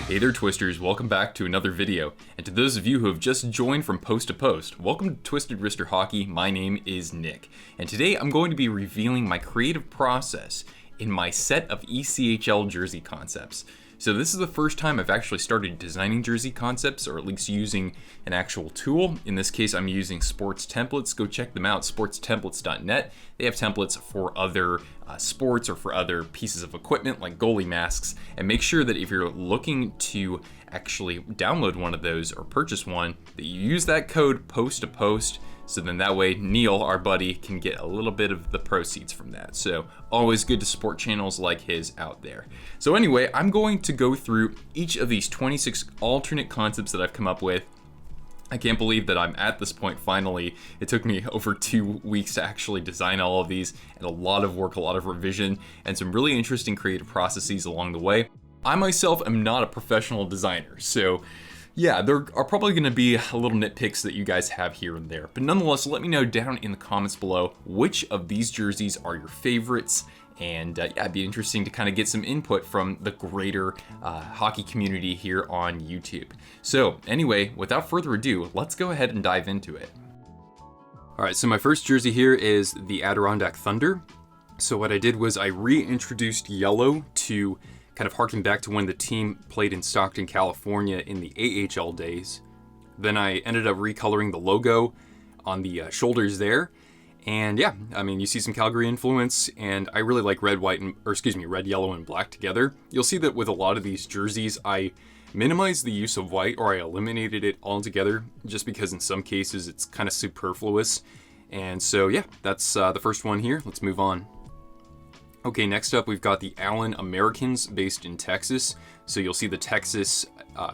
Hey there Twisters, welcome back to another video. And to those of you who have just joined from Post to Post, welcome to Twisted Wrister Hockey. My name is Nick. And today I'm going to be revealing my creative process in my set of ECHL jersey concepts. So this is the first time I've actually started designing jersey concepts, or at least using an actual tool. In this case, I'm using Sports Templates. Go check them out, sportstemplates.net. They have templates for other sports or for other pieces of equipment like goalie masks. And make sure that if you're looking to actually download one of those or purchase one, that you use that code post to post. So then that way Neil, our buddy, can get a little bit of the proceeds from that. So always good to support channels like his out there. So anyway, I'm going to go through each of these 26 alternate concepts that I've come up with. I can't believe that I'm at this point finally. It took me over 2 weeks to actually design all of these, and a lot of work, a lot of revision, and some really interesting creative processes along the way. I myself am not a professional designer, so yeah, there are probably going to be a little nitpicks that you guys have here and there. But nonetheless, let me know down in the comments below which of these jerseys are your favorites. And yeah, it'd be interesting to kind of get some input from the greater hockey community here on YouTube. So anyway, without further ado, let's go ahead and dive into it. All right, so my first jersey here is the Adirondack Thunder. So what I did was I reintroduced yellow to kind of harken back to when the team played in Stockton, California in the AHL days. Then I ended up recoloring the logo on the shoulders there. And yeah, I mean, you see some Calgary influence, and I really like red, yellow, and black together. You'll see that with a lot of these jerseys, I minimized the use of white, or I eliminated it altogether, just because in some cases it's kind of superfluous. And so yeah, that's the first one here. Let's move on. Okay, next up we've got the Allen Americans based in Texas. So you'll see the Texas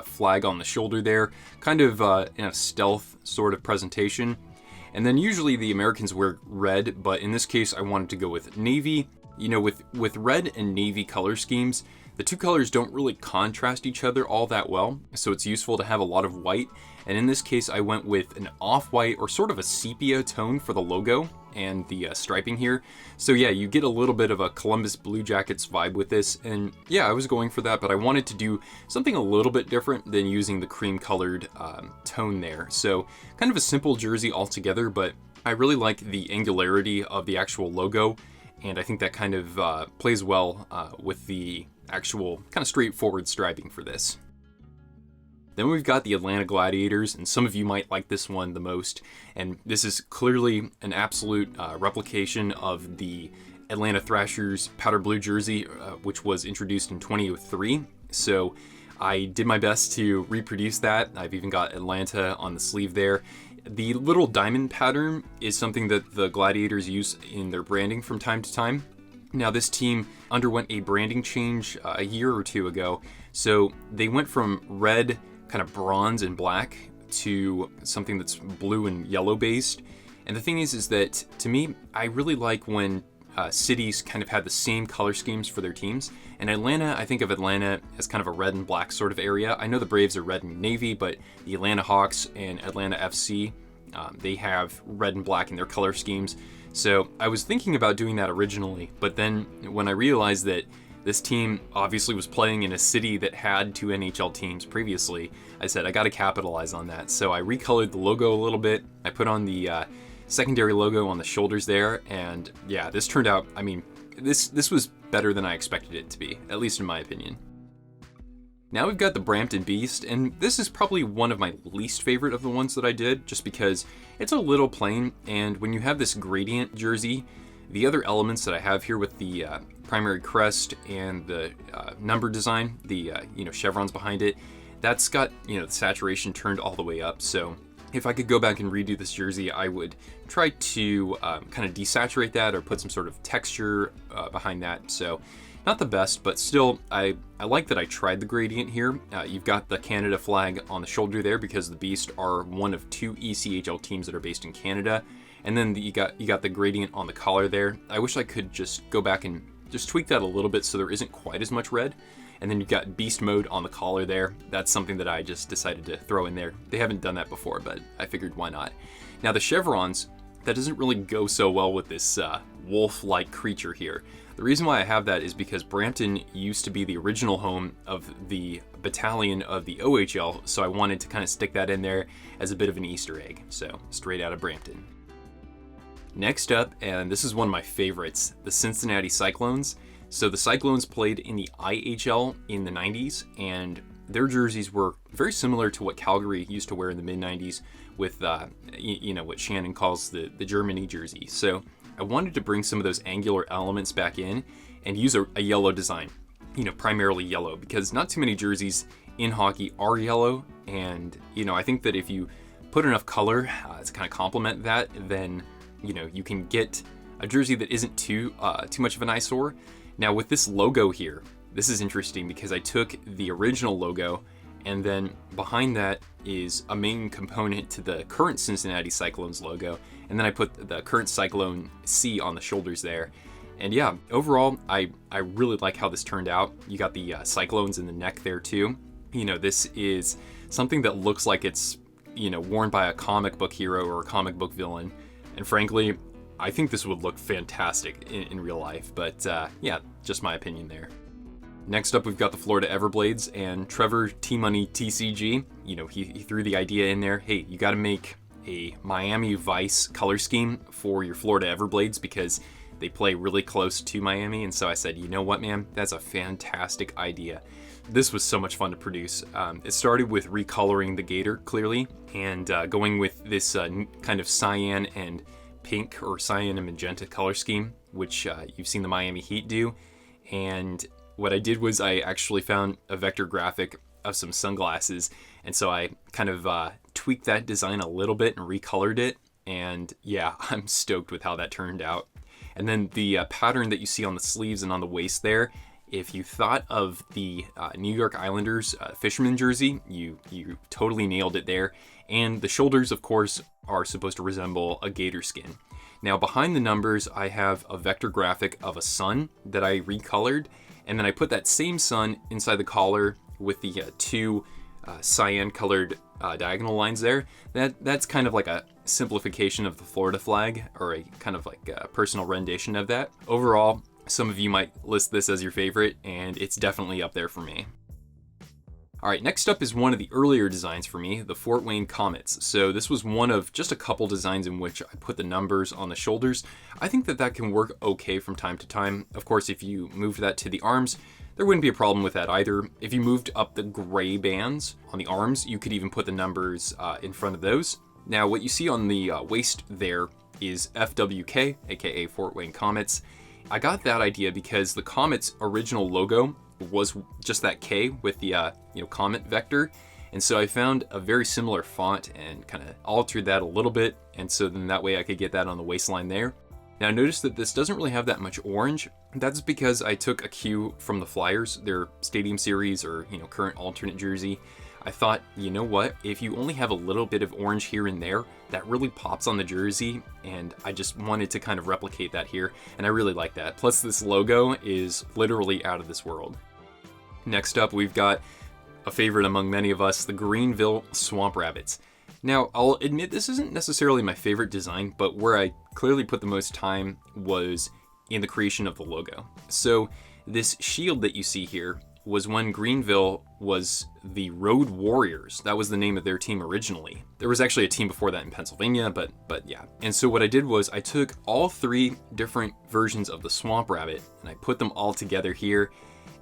flag on the shoulder there, kind of in a stealth sort of presentation. And then usually the Americans wear red, but in this case I wanted to go with navy. You know, with red and navy color schemes, the two colors don't really contrast each other all that well, so it's useful to have a lot of white. And in this case I went with an off-white or sort of a sepia tone for the logo and the striping here. So yeah, you get a little bit of a Columbus Blue Jackets vibe with this, and yeah, I was going for that, but I wanted to do something a little bit different than using the cream colored tone there. So kind of a simple jersey altogether, but I really like the angularity of the actual logo, and I think that kind of plays well with the actual kind of straightforward striping for this. Then we've got the Atlanta Gladiators, and some of you might like this one the most. And this is clearly an absolute replication of the Atlanta Thrashers powder blue jersey, which was introduced in 2003. So I did my best to reproduce that. I've even got Atlanta on the sleeve there. The little diamond pattern is something that the Gladiators use in their branding from time to time. Now this team underwent a branding change a year or two ago. So they went from red, kind of bronze and black, to something that's blue and yellow based. And the thing is that to me, I really like when cities kind of have the same color schemes for their teams. And Atlanta, I think of Atlanta as kind of a red and black sort of area. I know the Braves are red and navy, but the Atlanta Hawks and Atlanta FC, they have red and black in their color schemes. So I was thinking about doing that originally, but then when I realized that this team obviously was playing in a city that had 2 NHL teams previously, I said I got to capitalize on that. So I recolored the logo a little bit. I put on the secondary logo on the shoulders there, and yeah, this turned out, I mean, this was better than I expected it to be, at least in my opinion. Now we've got the Brampton Beast, and this is probably one of my least favorite of the ones that I did, just because it's a little plain, and when you have this gradient jersey, the other elements that I have here with the primary crest and the number design, the chevrons behind it, that's got the saturation turned all the way up. So if I could go back and redo this jersey, I would try to kind of desaturate that or put some sort of texture behind that. So not the best, but still, I like that I tried the gradient here. You've got the Canada flag on the shoulder there because the Beast are one of 2 ECHL teams that are based in Canada. And then you got the gradient on the collar there. I wish I could just go back and just tweak that a little bit so there isn't quite as much red. And then you've got Beast mode on the collar there. That's something that I just decided to throw in there. They haven't done that before, but I figured why not. Now the chevrons, that doesn't really go so well with this wolf-like creature here. The reason why I have that is because Brampton used to be the original home of the battalion of the OHL, so I wanted to kind of stick that in there as a bit of an Easter egg. So, straight out of Brampton. Next up, and this is one of my favorites, the Cincinnati Cyclones. So the Cyclones played in the IHL in the 90s, and their jerseys were very similar to what Calgary used to wear in the mid-90s with, what Shannon calls the Germany jersey. So I wanted to bring some of those angular elements back in and use a yellow design, primarily yellow, because not too many jerseys in hockey are yellow. And, I think that if you put enough color to kind of complement that, then, you can get a jersey that isn't too much of an eyesore. Now with this logo here, this is interesting because I took the original logo and then behind that is a main component to the current Cincinnati Cyclones logo, and then I put the current Cyclone C on the shoulders there. And yeah, overall, I really like how this turned out. You got the Cyclones in the neck there too. This is something that looks like it's, worn by a comic book hero or a comic book villain. And frankly, I think this would look fantastic in real life, but yeah, just my opinion there. Next up, we've got the Florida Everglades, and Trevor T-Money TCG, he threw the idea in there, hey, you gotta make a Miami Vice color scheme for your Florida Everglades because they play really close to Miami, and so I said, you know what, man, that's a fantastic idea. This was so much fun to produce. It started with recoloring the gator, clearly, and going with this kind of cyan and pink or cyan and magenta color scheme, which you've seen the Miami Heat do. And what I did was I actually found a vector graphic of some sunglasses, and so I kind of tweaked that design a little bit and recolored it, and yeah, I'm stoked with how that turned out. And then the pattern that you see on the sleeves and on the waist there, if you thought of the New York Islanders fisherman jersey, you totally nailed it there. And the shoulders, of course, are supposed to resemble a gator skin. Now behind the numbers, I have a vector graphic of a sun that I recolored, and then I put that same sun inside the collar with the two cyan colored diagonal lines there. That's kind of like a simplification of the Florida flag, or a kind of like a personal rendition of that. Overall, some of you might list this as your favorite, and it's definitely up there for me. Alright, next up is one of the earlier designs for me, the Fort Wayne Comets. So this was one of just a couple designs in which I put the numbers on the shoulders. I think that can work okay from time to time. Of course, if you moved that to the arms, there wouldn't be a problem with that either. If you moved up the gray bands on the arms, you could even put the numbers in front of those. Now, what you see on the waist there is FWK, aka Fort Wayne Comets. I got that idea because the Comets' original logo was just that K with the comet vector, and so I found a very similar font and kind of altered that a little bit, and so then that way I could get that on the waistline there. Now notice that this doesn't really have that much orange. That's because I took a cue from the Flyers, their Stadium Series or current alternate jersey. I thought, you know what, if you only have a little bit of orange here and there, that really pops on the jersey, and I just wanted to kind of replicate that here, and I really like that. Plus this logo is literally out of this world. Next up, we've got a favorite among many of us, the Greenville Swamp Rabbits. Now, I'll admit this isn't necessarily my favorite design, but where I clearly put the most time was in the creation of the logo. So this shield that you see here was when Greenville was the Road Warriors. That was the name of their team originally. There was actually a team before that in Pennsylvania, but yeah. And so what I did was I took all three different versions of the Swamp Rabbit and I put them all together here,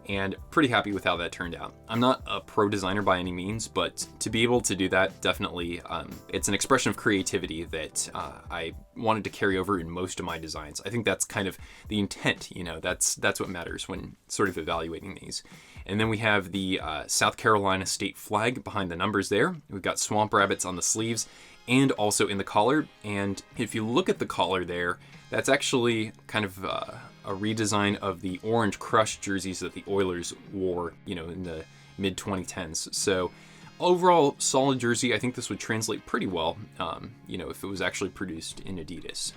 and pretty happy with how that turned out. I'm not a pro designer by any means, but to be able to do that, definitely, it's an expression of creativity that I wanted to carry over in most of my designs. I think that's kind of the intent, that's what matters when sort of evaluating these. And then we have the South Carolina state flag behind the numbers there. We've got swamp rabbits on the sleeves and also in the collar. And if you look at the collar there, that's actually kind of a redesign of the orange crush jerseys that the Oilers wore, in the mid 2010s. So overall, solid jersey. I think this would translate pretty well, if it was actually produced in Adidas.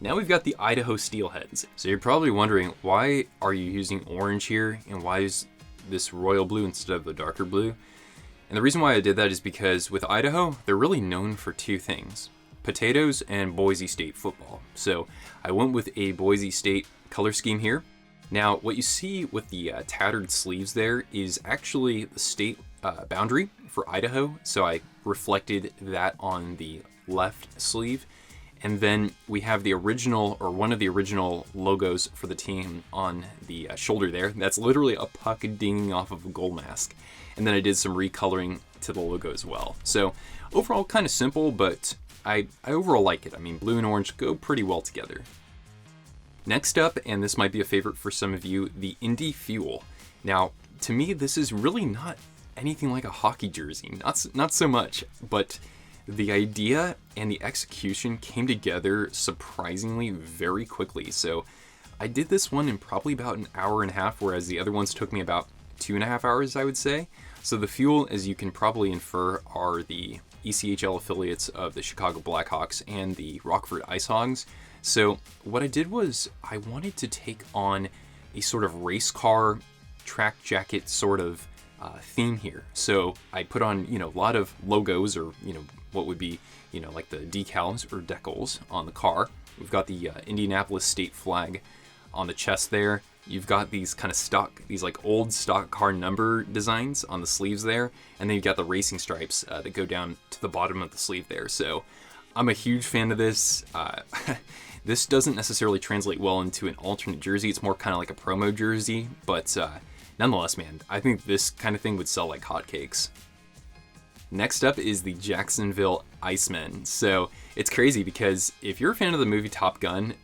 Now we've got the Idaho Steelheads. So you're probably wondering, why are you using orange here, and why is this royal blue instead of the darker blue? And the reason why I did that is because with Idaho, they're really known for two things. potatoes and Boise State football. So I went with a Boise State color scheme here. Now, what you see with the tattered sleeves there is actually the state boundary for Idaho. So I reflected that on the left sleeve. And then we have the original, or one of the original logos for the team on the shoulder there. That's literally a puck dinging off of a goal mask. And then I did some recoloring to the logo as well. So overall, kind of simple, but I overall like it. I mean, blue and orange go pretty well together. Next up, and this might be a favorite for some of you, the Indy Fuel. Now, to me, this is really not anything like a hockey jersey. Not so much, but the idea and the execution came together surprisingly very quickly. So I did this one in probably about an hour and a half, whereas the other ones took me about 2.5 hours, I would say. So the Fuel, as you can probably infer, are the ECHL affiliates of the Chicago Blackhawks and the Rockford IceHogs. So what I did was I wanted to take on a sort of race car track jacket sort of theme here. So I put on, a lot of logos, or, what would be, like the decals or decals on the car. We've got the Indianapolis state flag on the chest there. You've got these kind of these like old stock car number designs on the sleeves there. And then you've got the racing stripes that go down to the bottom of the sleeve there. So I'm a huge fan of this. This doesn't necessarily translate well into an alternate jersey. It's more kind of like a promo jersey, but nonetheless, man, I think this kind of thing would sell like hotcakes. Next up is the Jacksonville Icemen. So it's crazy because if you're a fan of the movie Top Gun,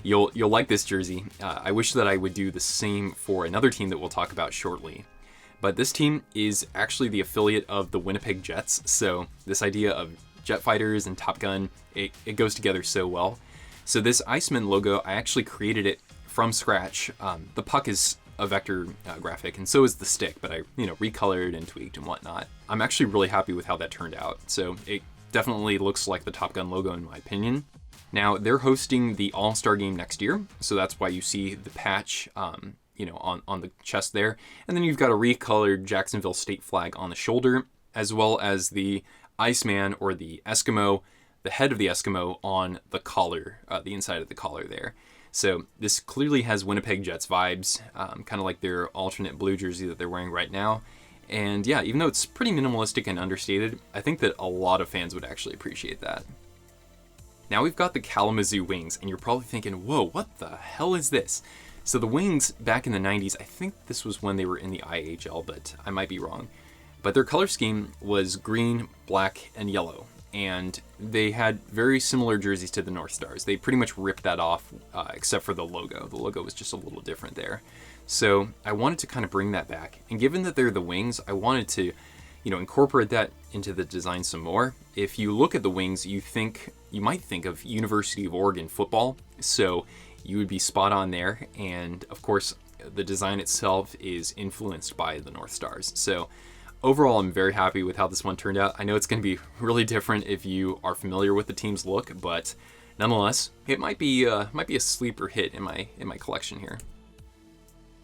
you'll like this jersey. I wish that I would do the same for another team that we'll talk about shortly. But this team is actually the affiliate of the Winnipeg Jets. So this idea of jet fighters and Top Gun, it goes together so well. So this Iceman logo, I actually created it from scratch. The puck is a vector graphic, and so is the stick, but I recolored and tweaked and whatnot. I'm actually really happy with how that turned out. So it definitely looks like the Top Gun logo in my opinion. Now they're hosting the All-Star game next year, so that's why you see the patch on the chest there. And then you've got a recolored Jacksonville state flag on the shoulder, as well as the Iceman, or the Eskimo, the head of the Eskimo on the collar, the inside of the collar there. So this clearly has Winnipeg Jets vibes, kind of like their alternate blue jersey that they're wearing right now. And yeah, even though it's pretty minimalistic and understated, I think that a lot of fans would actually appreciate that. Now we've got the Kalamazoo Wings, and you're probably thinking, whoa, what the hell is this? So the Wings, back in the 90s, I think this was when they were in the IHL, but I might be wrong. But their color scheme was green, black, and yellow. And they had very similar jerseys to the North Stars. They pretty much ripped that off, except for the logo. The logo was just a little different there. So I wanted to kind of bring that back. And given that they're the Wings, I wanted to, incorporate that into the design some more. If you look at the Wings, you might think of University of Oregon football. So you would be spot on there. And of course, the design itself is influenced by the North Stars. So overall, I'm very happy with how this one turned out. I know it's going to be really different if you are familiar with the team's look, but nonetheless, it might be a sleeper hit in my collection here.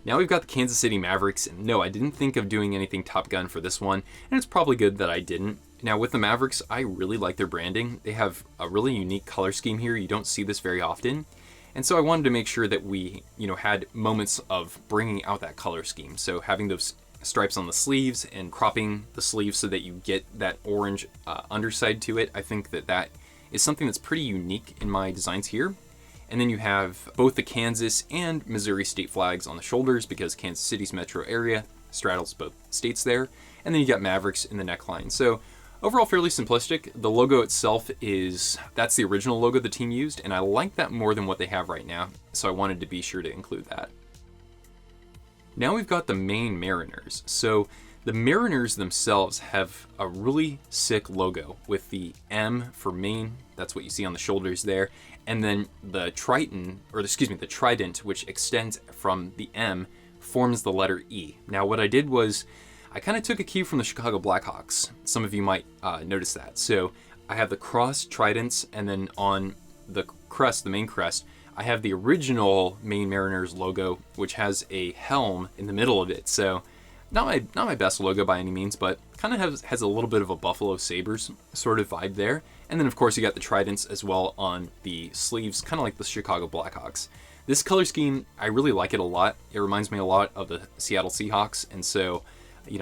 Now we've got the Kansas City Mavericks, and no, I didn't think of doing anything Top Gun for this one, and it's probably good that I didn't. Now with the Mavericks, I really like their branding. They have a really unique color scheme here. You don't see this very often. And so I wanted to make sure that we, had moments of bringing out that color scheme. So having those stripes on the sleeves and cropping the sleeves so that you get that orange underside to it. I think that is something that's pretty unique in my designs here. And then you have both the Kansas and Missouri state flags on the shoulders because Kansas City's metro area straddles both states there. And then you got Mavericks in the neckline. So overall fairly simplistic. The logo itself that's the original logo the team used, and I like that more than what they have right now. So I wanted to be sure to include that. Now we've got the Maine Mariners. So the Mariners themselves have a really sick logo with the M for Maine. That's what you see on the shoulders there. And then the trident, which extends from the M, forms the letter E. Now what I did was I kind of took a cue from the Chicago Blackhawks. Some of you might notice that. So I have the cross tridents, and then on the crest, the main crest, I have the original Maine Mariners logo, which has a helm in the middle of it. So not my best logo by any means, but kind of has a little bit of a Buffalo Sabres sort of vibe there. And then of course you got the tridents as well on the sleeves, kind of like the Chicago Blackhawks. This color scheme, I really like it a lot. It reminds me a lot of the Seattle Seahawks, and so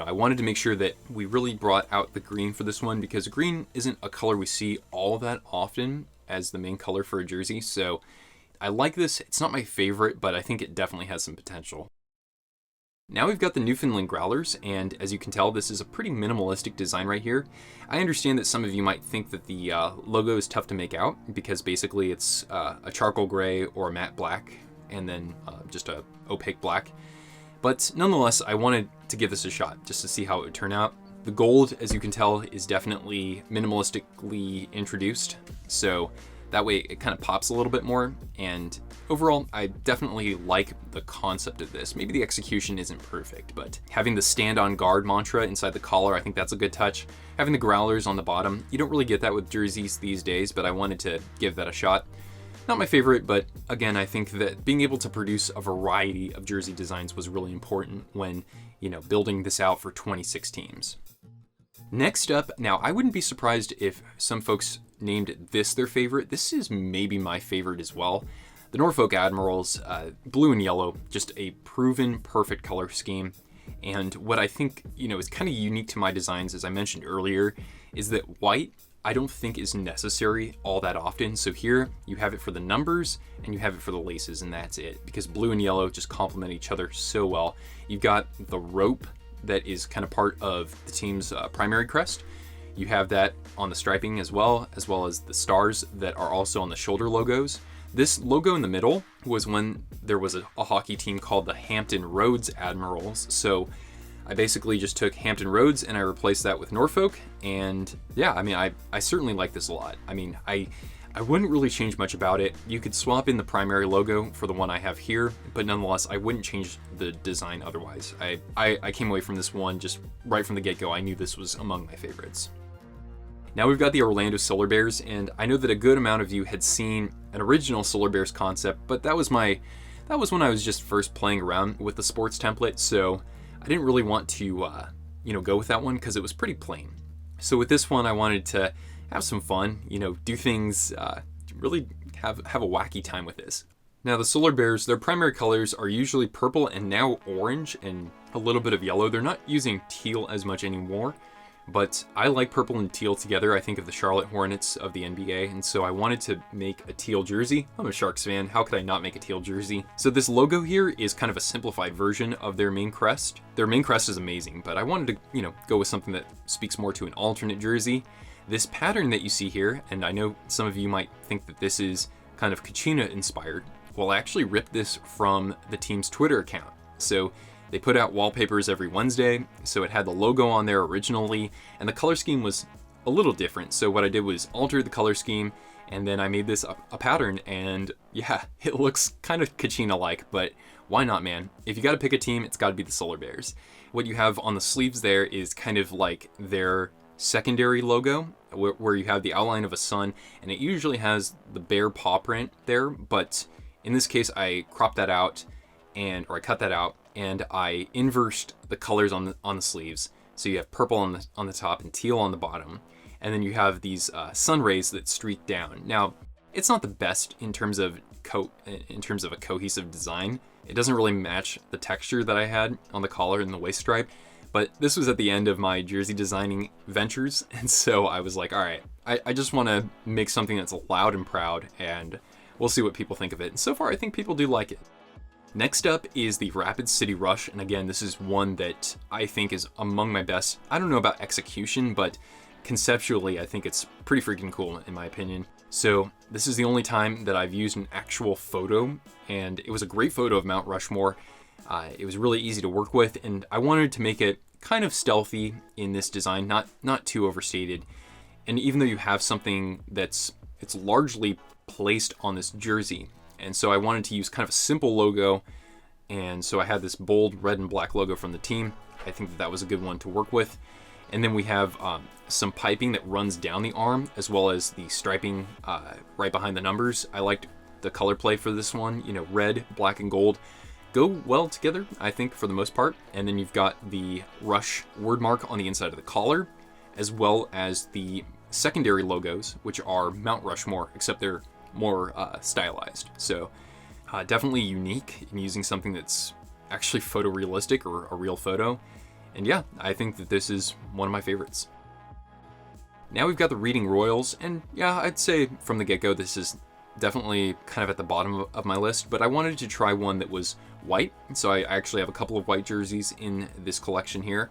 I wanted to make sure that we really brought out the green for this one, because green isn't a color we see all that often as the main color for a jersey. So I like this. It's not my favorite, but I think it definitely has some potential. Now we've got the Newfoundland Growlers, and as you can tell, this is a pretty minimalistic design right here. I understand that some of you might think that the logo is tough to make out, because basically it's a charcoal gray or a matte black, and then just a opaque black. But nonetheless, I wanted to give this a shot, just to see how it would turn out. The gold, as you can tell, is definitely minimalistically introduced, so that way it kind of pops a little bit more, and overall, I definitely like the concept of this. Maybe the execution isn't perfect, but having the stand on guard mantra inside the collar, I think that's a good touch. Having the growlers on the bottom, you don't really get that with jerseys these days, but I wanted to give that a shot. Not my favorite, but again, I think that being able to produce a variety of jersey designs was really important when, building this out for 26 teams. Next up, now I wouldn't be surprised if some folks named this their favorite. This is maybe my favorite as well. The Norfolk Admirals, blue and yellow, just a proven perfect color scheme. And what I think, is kind of unique to my designs, as I mentioned earlier, is that white, I don't think is necessary all that often. So here you have it for the numbers and you have it for the laces, and that's it, because blue and yellow just complement each other so well. You've got the rope that is kind of part of the team's primary crest. You have that on the striping as well as the stars that are also on the shoulder logos. This logo in the middle was when there was a hockey team called the Hampton Roads Admirals. So I basically just took Hampton Roads and I replaced that with Norfolk. And yeah, I certainly like this a lot. I wouldn't really change much about it. You could swap in the primary logo for the one I have here, but nonetheless, I wouldn't change the design otherwise. I came away from this one just right from the get-go. I knew this was among my favorites. Now we've got the Orlando Solar Bears, and I know that a good amount of you had seen an original Solar Bears concept, but that was when I was just first playing around with the sports template, so I didn't really want to go with that one because it was pretty plain. So with this one, I wanted to have some fun, do things, really have a wacky time with this. Now the Solar Bears, their primary colors are usually purple and now orange and a little bit of yellow. They're not using teal as much anymore, but I like purple and teal together. I think of the Charlotte Hornets of the NBA, and so I wanted to make a teal jersey. I'm a Sharks fan. How could I not make a teal jersey? So this logo here is kind of a simplified version of their main crest. Their main crest is amazing, but I wanted to, go with something that speaks more to an alternate jersey. This pattern that you see here, and I know some of you might think that this is kind of Kachina inspired. Well, I actually ripped this from the team's Twitter account. So they put out wallpapers every Wednesday, so it had the logo on there originally, and the color scheme was a little different. So what I did was alter the color scheme, and then I made this a pattern, and yeah, it looks kind of Kachina-like, but why not, man? If you gotta pick a team, it's gotta be the Solar Bears. What you have on the sleeves there is kind of like their secondary logo, where you have the outline of a sun, and it usually has the bear paw print there, but in this case I cropped that out, or I cut that out, and I inversed the colors on the sleeves. So you have purple on the top and teal on the bottom, and then you have these sun rays that streak down. Now, it's not the best in terms of a cohesive design. It doesn't really match the texture that I had on the collar and the waist stripe, but this was at the end of my jersey designing ventures, and so I was like, all right, I just want to make something that's loud and proud, and we'll see what people think of it. And so far, I think people do like it. Next up is the Rapid City Rush, and again, this is one that I think is among my best. I don't know about execution, but conceptually, I think it's pretty freaking cool in my opinion. So this is the only time that I've used an actual photo, and it was a great photo of Mount Rushmore. It was really easy to work with, and I wanted to make it kind of stealthy in this design, not too overstated. And even though you have something it's largely placed on this jersey, and so I wanted to use kind of a simple logo, and so I had this bold red and black logo from the team. I think that was a good one to work with. And then we have some piping that runs down the arm, as well as the striping right behind the numbers. I liked the color play for this one. Red, black, and gold go well together, I think, for the most part. And then you've got the Rush word mark on the inside of the collar, as well as the secondary logos, which are Mount Rushmore, except they're more stylized. So definitely unique in using something that's actually photorealistic or a real photo. And yeah, I think that this is one of my favorites. Now we've got the Reading Royals, and yeah, I'd say from the get-go this is definitely kind of at the bottom of my list, but I wanted to try one that was white, so I actually have a couple of white jerseys in this collection here.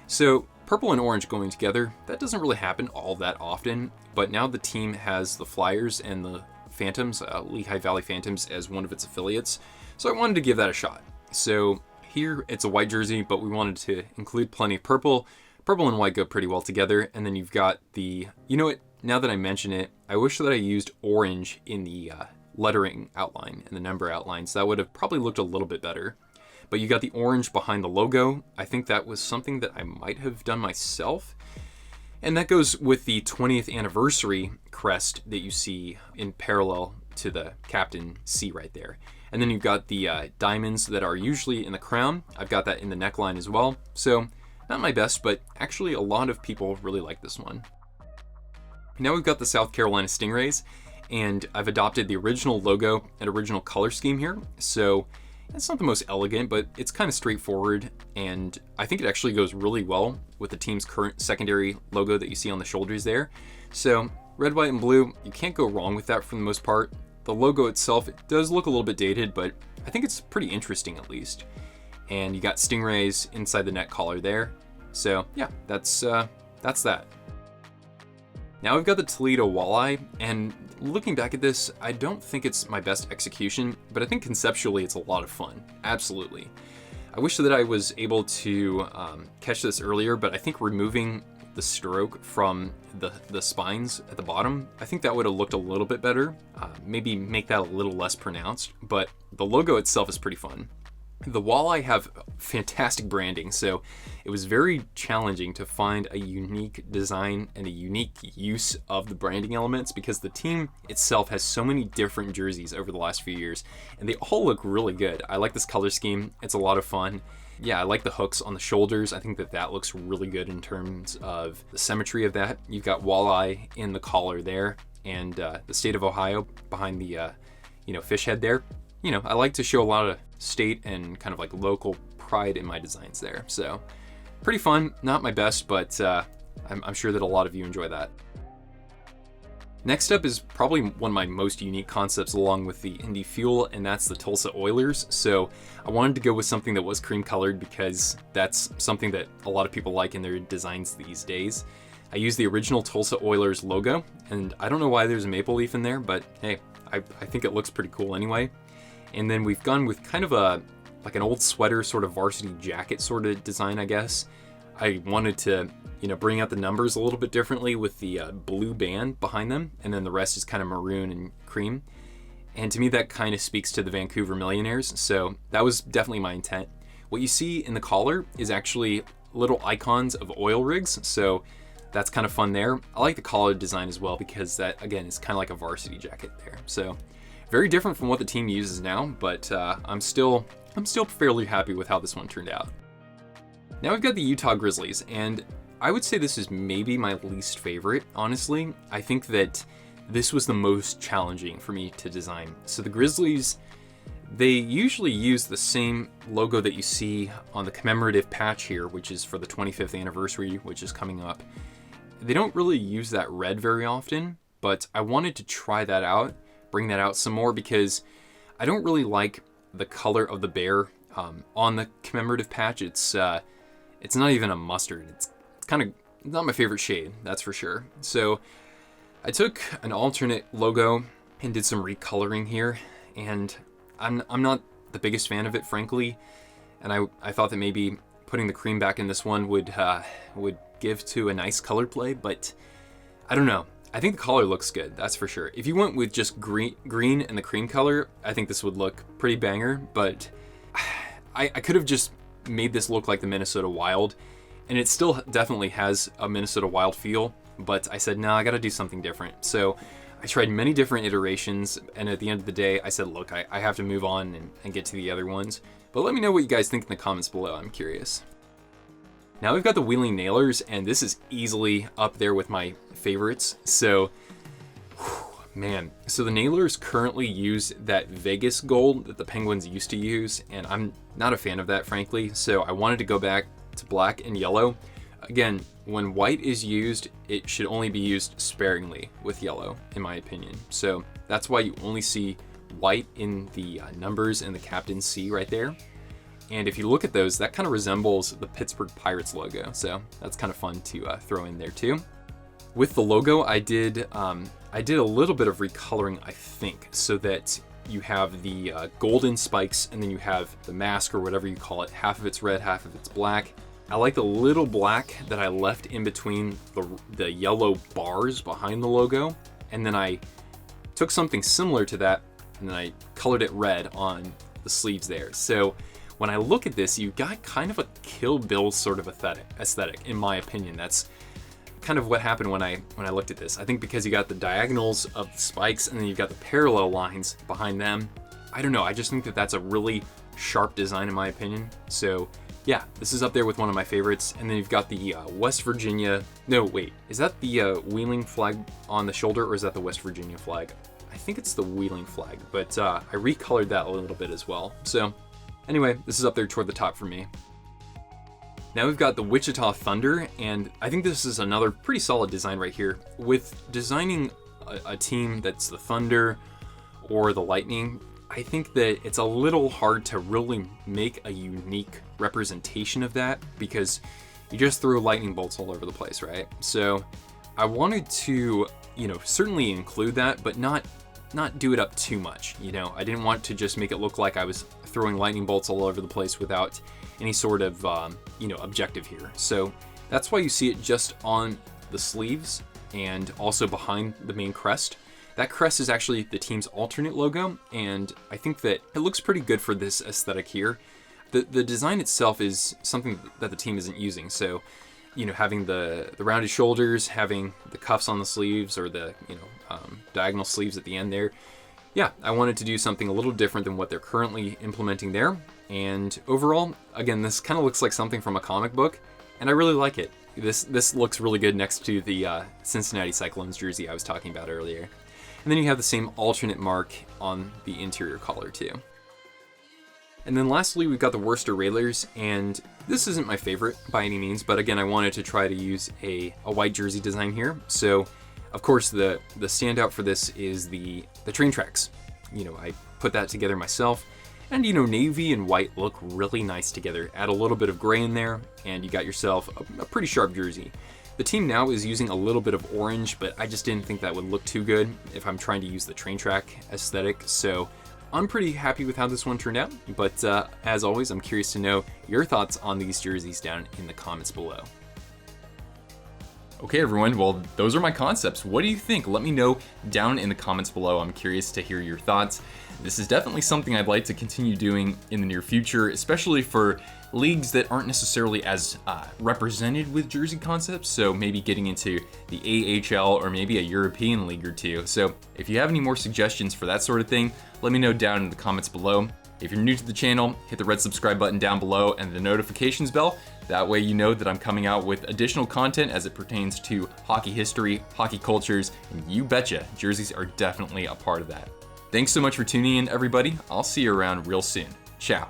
So purple and orange going together, that doesn't really happen all that often, but now the team has the Flyers and the Phantoms, Lehigh Valley Phantoms, as one of its affiliates, so I wanted to give that a shot. So here it's a white jersey, but we wanted to include plenty of purple. Purple and white go pretty well together, and then you've got the, you know what, now that I mention it, I wish that I used orange in the lettering outline and the number outlines. That would have probably looked a little bit better. But you got the orange behind the logo. I think that was something that I might have done myself. And that goes with the 20th anniversary crest that you see in parallel to the Captain C right there. And then you've got the diamonds that are usually in the crown. I've got that in the neckline as well. So not my best, but actually a lot of people really like this one. Now we've got the South Carolina Stingrays, and I've adopted the original logo and original color scheme here. So it's not the most elegant, but it's kind of straightforward, and I think it actually goes really well with the team's current secondary logo that you see on the shoulders there. So red, white, and blue, you can't go wrong with that for the most part. The logo itself, it does look a little bit dated, but I think it's pretty interesting at least. And you got Stingrays inside the neck collar there. So yeah, that's that. Now we've got the Toledo Walleye, and looking back at this, I don't think it's my best execution, but I think conceptually it's a lot of fun. Absolutely. I wish that I was able to catch this earlier, but I think removing the stroke from the spines at the bottom, I think that would have looked a little bit better. Maybe make that a little less pronounced, but the logo itself is pretty fun. The Walleye have fantastic branding, so it was very challenging to find a unique design and a unique use of the branding elements because the team itself has so many different jerseys over the last few years, and they all look really good. I like this color scheme. It's a lot of fun. Yeah, I like the hooks on the shoulders. I think that looks really good in terms of the symmetry of that. You've got Walleye in the collar there, and the state of Ohio behind the fish head there. I like to show a lot of state and kind of like local pride in my designs there. So pretty fun, not my best, but I'm sure that a lot of you enjoy that. Next up is probably one of my most unique concepts along with the Indy Fuel, and that's the Tulsa Oilers. So I wanted to go with something that was cream colored because that's something that a lot of people like in their designs these days. I used the original Tulsa Oilers logo, and I don't know why there's a maple leaf in there, but hey, I think it looks pretty cool anyway. And then we've gone with kind of like an old sweater sort of varsity jacket sort of design, I guess. I wanted to, bring out the numbers a little bit differently with the blue band behind them, and then the rest is kind of maroon and cream. And to me, that kind of speaks to the Vancouver Millionaires, so that was definitely my intent. What you see in the collar is actually little icons of oil rigs, so that's kind of fun there. I like the collar design as well because that, again, is kind of like a varsity jacket there. So very different from what the team uses now, but I'm still fairly happy with how this one turned out. Now we've got the Utah Grizzlies, and I would say this is maybe my least favorite, honestly. I think that this was the most challenging for me to design. So the Grizzlies, they usually use the same logo that you see on the commemorative patch here, which is for the 25th anniversary, which is coming up. They don't really use that red very often, but I wanted to try that out, bring that out some more, because I don't really like the color of the bear on the commemorative patch. It's not even a mustard. It's kind of not my favorite shade, that's for sure. So I took an alternate logo and did some recoloring here, and I'm not the biggest fan of it, frankly. And I thought that maybe putting the cream back in this one would give to a nice color play, but I don't know. I think the collar looks good, that's for sure. If you went with just green and the cream color, I think this would look pretty banger, but I could have just made this look like the Minnesota Wild, and it still definitely has a Minnesota Wild feel, but I said, no, I gotta do something different. So I tried many different iterations, and at the end of the day, I said, look, I have to move on and get to the other ones. But let me know what you guys think in the comments below, I'm curious. Now we've got the Wheeling Nailers, and this is easily up there with my favorites. So, man. So the Nailers currently use that Vegas gold that the Penguins used to use, and I'm not a fan of that, frankly. So I wanted to go back to black and yellow. Again, when white is used, it should only be used sparingly with yellow, in my opinion. So that's why you only see white in the numbers and the Captain C right there. And if you look at those, that kind of resembles the Pittsburgh Pirates logo. So that's kind of fun to throw in there too. With the logo, I did a little bit of recoloring, I think, so that you have the golden spikes, and then you have the mask, or whatever you call it. Half of it's red, half of it's black. I like the little black that I left in between the yellow bars behind the logo. And then I took something similar to that, and then I colored it red on the sleeves there. So when I look at this, you got kind of a Kill Bill sort of aesthetic, in my opinion. That's kind of what happened when I looked at this. I think because you got the diagonals of the spikes, and then you've got the parallel lines behind them. I don't know, I just think that that's a really sharp design, in my opinion. So yeah, this is up there with one of my favorites. And then you've got the West Virginia, no wait, is that the Wheeling flag on the shoulder, or is that the West Virginia flag? I think it's the Wheeling flag, but I recolored that a little bit as well. So anyway, this is up there toward the top for me. Now we've got the Wichita Thunder, and I think this is another pretty solid design right here. With designing a team that's the Thunder or the Lightning, I think that it's a little hard to really make a unique representation of that, because you just throw lightning bolts all over the place, right? So I wanted to, certainly include that, but not do it up too much. I didn't want to just make it look like I was throwing lightning bolts all over the place without any sort of, objective here. So that's why you see it just on the sleeves and also behind the main crest. That crest is actually the team's alternate logo, and I think that it looks pretty good for this aesthetic here. The design itself is something that the team isn't using. So, having the rounded shoulders, having the cuffs on the sleeves, or the, diagonal sleeves at the end there. Yeah, I wanted to do something a little different than what they're currently implementing there. And overall, again, this kind of looks like something from a comic book, and I really like it. This looks really good next to the Cincinnati Cyclones jersey I was talking about earlier. And then you have the same alternate mark on the interior collar too. And then lastly, we've got the Worcester Railers, and this isn't my favorite by any means, but again, I wanted to try to use a white jersey design here. So, of course, the standout for this is the train tracks. I put that together myself, and navy and white look really nice together. Add a little bit of gray in there, and you got yourself a pretty sharp jersey. The team now is using a little bit of orange, but I just didn't think that would look too good if I'm trying to use the train track aesthetic. So I'm pretty happy with how this one turned out, but as always, I'm curious to know your thoughts on these jerseys down in the comments below. Okay everyone, well those are my concepts. What do you think? Let me know down in the comments below. I'm curious to hear your thoughts. This is definitely something I'd like to continue doing in the near future, especially for leagues that aren't necessarily as represented with jersey concepts, so maybe getting into the AHL or maybe a European league or two. So if you have any more suggestions for that sort of thing, let me know down in the comments below. If you're new to the channel, hit the red subscribe button down below and the notifications bell. That way you know that I'm coming out with additional content as it pertains to hockey history, hockey cultures, and you betcha, jerseys are definitely a part of that. Thanks so much for tuning in, everybody. I'll see you around real soon. Ciao.